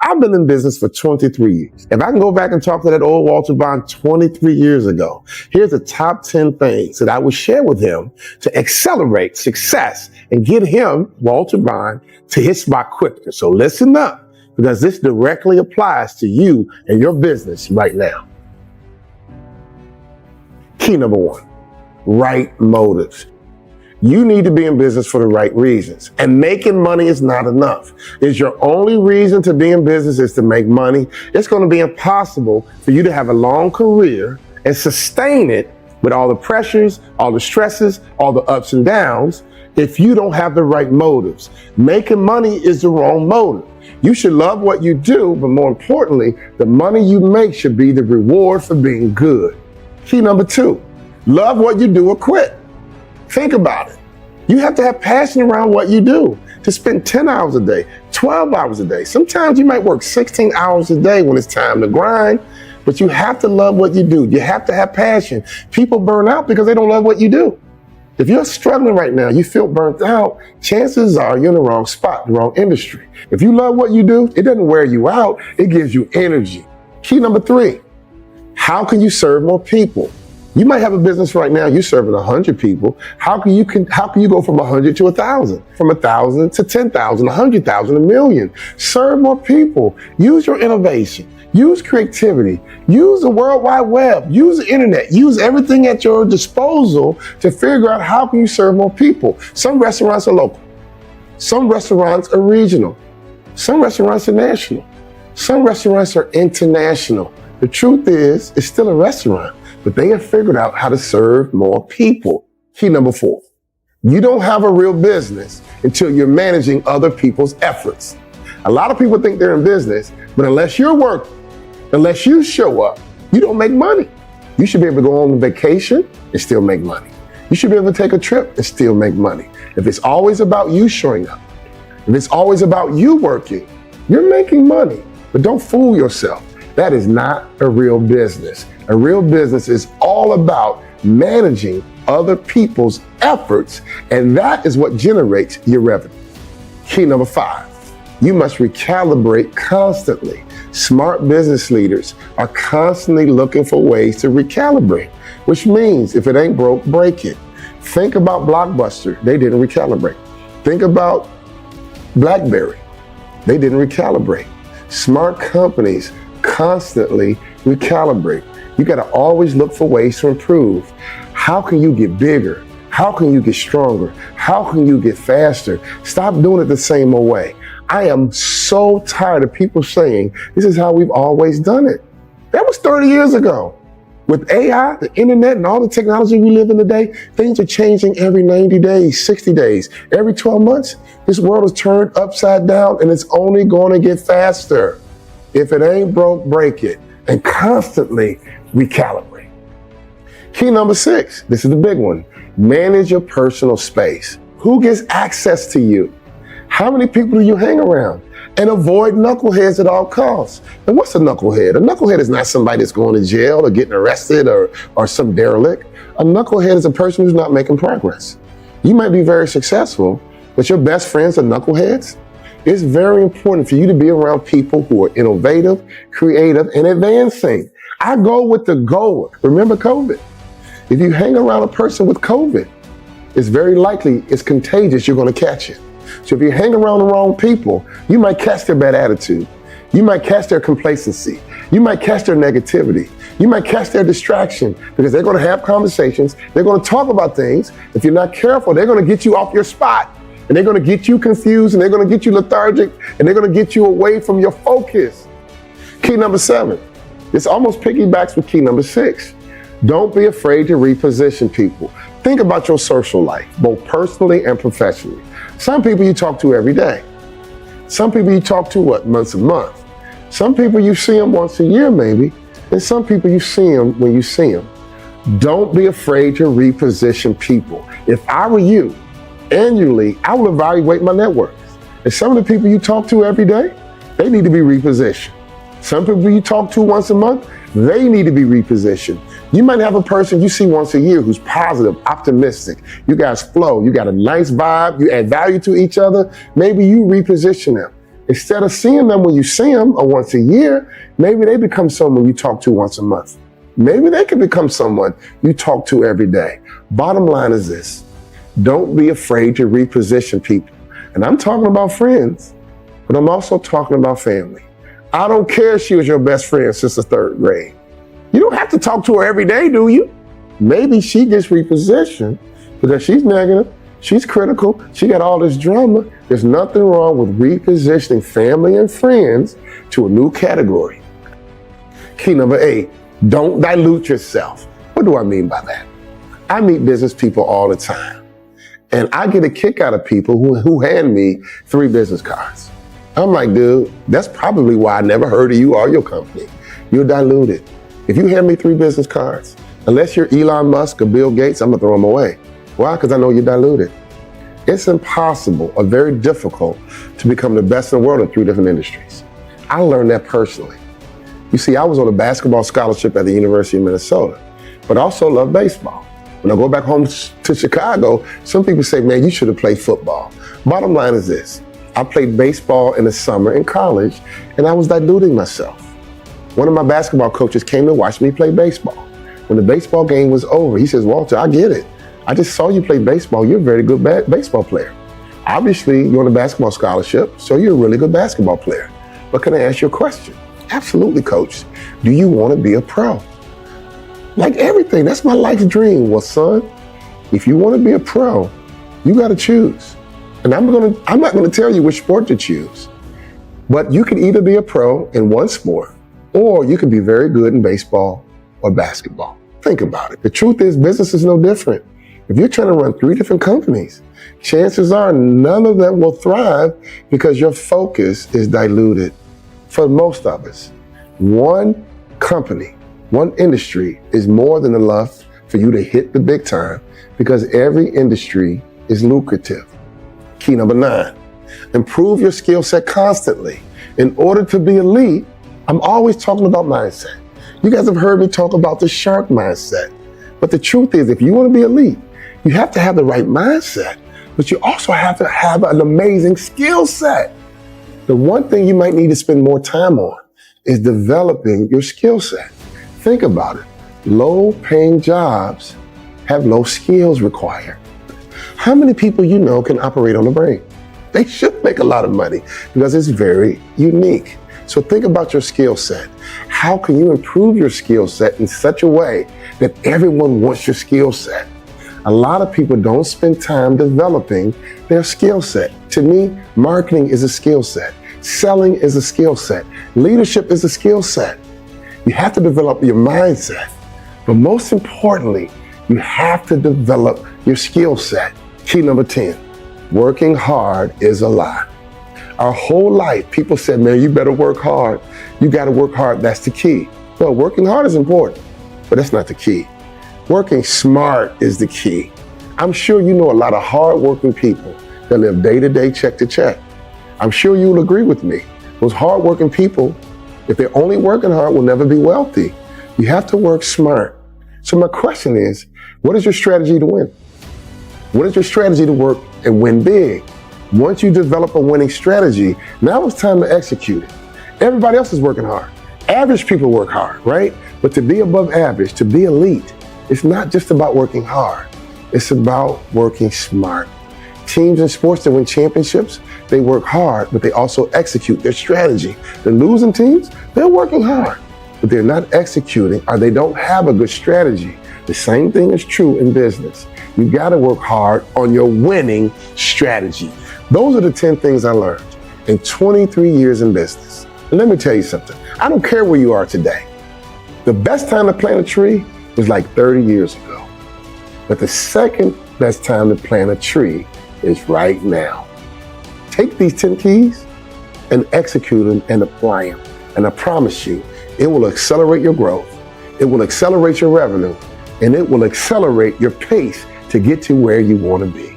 I've been in business for 23 years. If I can go back and talk to that old Walter Bond 23 years ago, here's the top 10 things that I would share with him to accelerate success and get him, Walter Bond, to his spot quicker. So listen up, because this directly applies to you and your business right now. Key number one, right motives. You need to be in business for the right reasons. And making money is not enough. If your only reason to be in business is to make money, it's going to be impossible for you to have a long career and sustain it with all the pressures, all the stresses, all the ups and downs if you don't have the right motives. Making money is the wrong motive. You should love what you do, but more importantly, the money you make should be the reward for being good. Key number two, love what you do or quit. Think about it. You have to have passion around what you do. To spend 10 hours a day, 12 hours a day. Sometimes you might work 16 hours a day when it's time to grind, but you have to love what you do. You have to have passion. People burn out because they don't love what you do. If you're struggling right now, you feel burnt out, chances are you're in the wrong spot, the wrong industry. If you love what you do, it doesn't wear you out, it gives you energy. Key number three, how can you serve more people? You might have a business right now, you're serving 100 people. How can you go from 100 to 1,000? From 1,000 to 10,000, 100,000, 1,000,000. Serve more people. Use your innovation. Use creativity. Use the World Wide Web. Use the internet. Use everything at your disposal to figure out how can you serve more people. Some restaurants are local. Some restaurants are regional. Some restaurants are national. Some restaurants are international. The truth is, it's still a restaurant, but they have figured out how to serve more people. Key number four, you don't have a real business until you're managing other people's efforts. A lot of people think they're in business, but unless you're working, unless you show up, you don't make money. You should be able to go on vacation and still make money. You should be able to take a trip and still make money. If it's always about you showing up, if it's always about you working, you're making money, but don't fool yourself. That is not a real business. A real business is all about managing other people's efforts, and that is what generates your revenue. Key number five, you must recalibrate constantly. Smart business leaders are constantly looking for ways to recalibrate, which means if it ain't broke, break it. Think about Blockbuster, they didn't recalibrate. Think about BlackBerry, they didn't recalibrate. Smart companies constantly recalibrate. You got to always look for ways to improve. How can you get bigger? How can you get stronger? How can you get faster? Stop doing it the same old way. I am so tired of people saying this is how we've always done it. That was 30 years ago. With AI, the internet, and all the technology we live in today, things are changing every 90 days, 60 days, every 12 months. This world is turned upside down, and it's only going to get faster. If it ain't broke, break it, and constantly recalibrate. Key number six, this is the big one. Manage your personal space. Who gets access to you? How many people do you hang around? And avoid knuckleheads at all costs. And what's a knucklehead? A knucklehead is not somebody that's going to jail or getting arrested or some derelict. A knucklehead is a person who's not making progress. You might be very successful, but your best friends are knuckleheads. It's very important for you to be around people who are innovative, creative, and advancing. I go with the goal. Remember COVID. If you hang around a person with COVID, it's very likely it's contagious, you're going to catch it. So if you hang around the wrong people, you might catch their bad attitude. You might catch their complacency. You might catch their negativity. You might catch their distraction because they're going to have conversations. They're going to talk about things. If you're not careful, they're going to get you off your spot. And they're going to get you confused, and they're going to get you lethargic, and they're going to get you away from your focus. Key number seven. This almost piggybacks with key number six. Don't be afraid to reposition people. Think about your social life, both personally and professionally. Some people you talk to every day. Some people you talk to, once a month. Some people you see them once a year maybe, and some people you see them when you see them. Don't be afraid to reposition people. If I were you, annually, I will evaluate my network. And some of the people you talk to every day, they need to be repositioned. Some people you talk to once a month, they need to be repositioned. You might have a person you see once a year who's positive, optimistic. You guys flow, you got a nice vibe, you add value to each other. Maybe you reposition them. Instead of seeing them when you see them or once a year, maybe they become someone you talk to once a month. Maybe they can become someone you talk to every day. Bottom line is this: don't be afraid to reposition people. And I'm talking about friends, but I'm also talking about family. I don't care if she was your best friend since the third grade. You don't have to talk to her every day, do you? Maybe she gets repositioned because she's negative, she's critical, she got all this drama. There's nothing wrong with repositioning family and friends to a new category. Key number 8, don't dilute yourself. What do I mean by that? I meet business people all the time, and I get a kick out of people who hand me 3 business cards. I'm like, dude, that's probably why I never heard of you or your company. You're diluted. If you hand me 3 business cards, unless you're Elon Musk or Bill Gates, I'm gonna throw them away. Why? Because I know you're diluted. It's impossible or very difficult to become the best in the world in 3 different industries. I learned that personally. You see, I was on a basketball scholarship at the University of Minnesota, but I also love baseball. When I go back home to Chicago, some people say, man, you should have played football. Bottom line is this: I played baseball in the summer in college, and I was diluting myself. One of my basketball coaches came to watch me play baseball. When the baseball game was over, he says, Walter, I get it. I just saw you play baseball. You're a very good baseball player. Obviously, you're on a basketball scholarship, so you're a really good basketball player. But can I ask you a question? Absolutely, coach. Do you want to be a pro? Like everything, that's my life's dream. Well, son, if you want to be a pro, you got to choose. And I'm not going to tell you which sport to choose. But you can either be a pro in one sport, or you can be very good in baseball or basketball. Think about it. The truth is, business is no different. If you're trying to run 3 different companies, chances are none of them will thrive because your focus is diluted. For most of us, one company, one industry is more than enough for you to hit the big time because every industry is lucrative. Key number 9, improve your skill set constantly. In order to be elite, I'm always talking about mindset. You guys have heard me talk about the shark mindset. But the truth is, if you want to be elite, you have to have the right mindset, but you also have to have an amazing skill set. The one thing you might need to spend more time on is developing your skill set. Think about it. Low-paying jobs have low skills required. How many people you know can operate on the brain? They should make a lot of money because it's very unique. So think about your skill set. How can you improve your skill set in such a way that everyone wants your skill set? A lot of people don't spend time developing their skill set. To me, marketing is a skill set. Selling is a skill set. Leadership is a skill set. You have to develop your mindset. But most importantly, you have to develop your skill set. Key number 10, working hard is a lie. Our whole life, people said, man, you better work hard. You got to work hard. That's the key. Well, working hard is important, but that's not the key. Working smart is the key. I'm sure you know a lot of hardworking people that live day to day, check to check. I'm sure you'll agree with me. Those hardworking people, if they're only working hard, will never be wealthy. You have to work smart. So my question is, what is your strategy to win? What is your strategy to work and win big? Once you develop a winning strategy, now it's time to execute it. Everybody else is working hard. Average people work hard, right? But to be above average, to be elite, it's not just about working hard. It's about working smart. Teams in sports that win championships, they work hard, but they also execute their strategy. The losing teams, they're working hard, but they're not executing or they don't have a good strategy. The same thing is true in business. You gotta work hard on your winning strategy. Those are the 10 things I learned in 23 years in business. And let me tell you something. I don't care where you are today. The best time to plant a tree was like 30 years ago. But the second best time to plant a tree is right now. Take these 10 keys and execute them and apply them. And I promise you, it will accelerate your growth. It will accelerate your revenue. And it will accelerate your pace to get to where you want to be.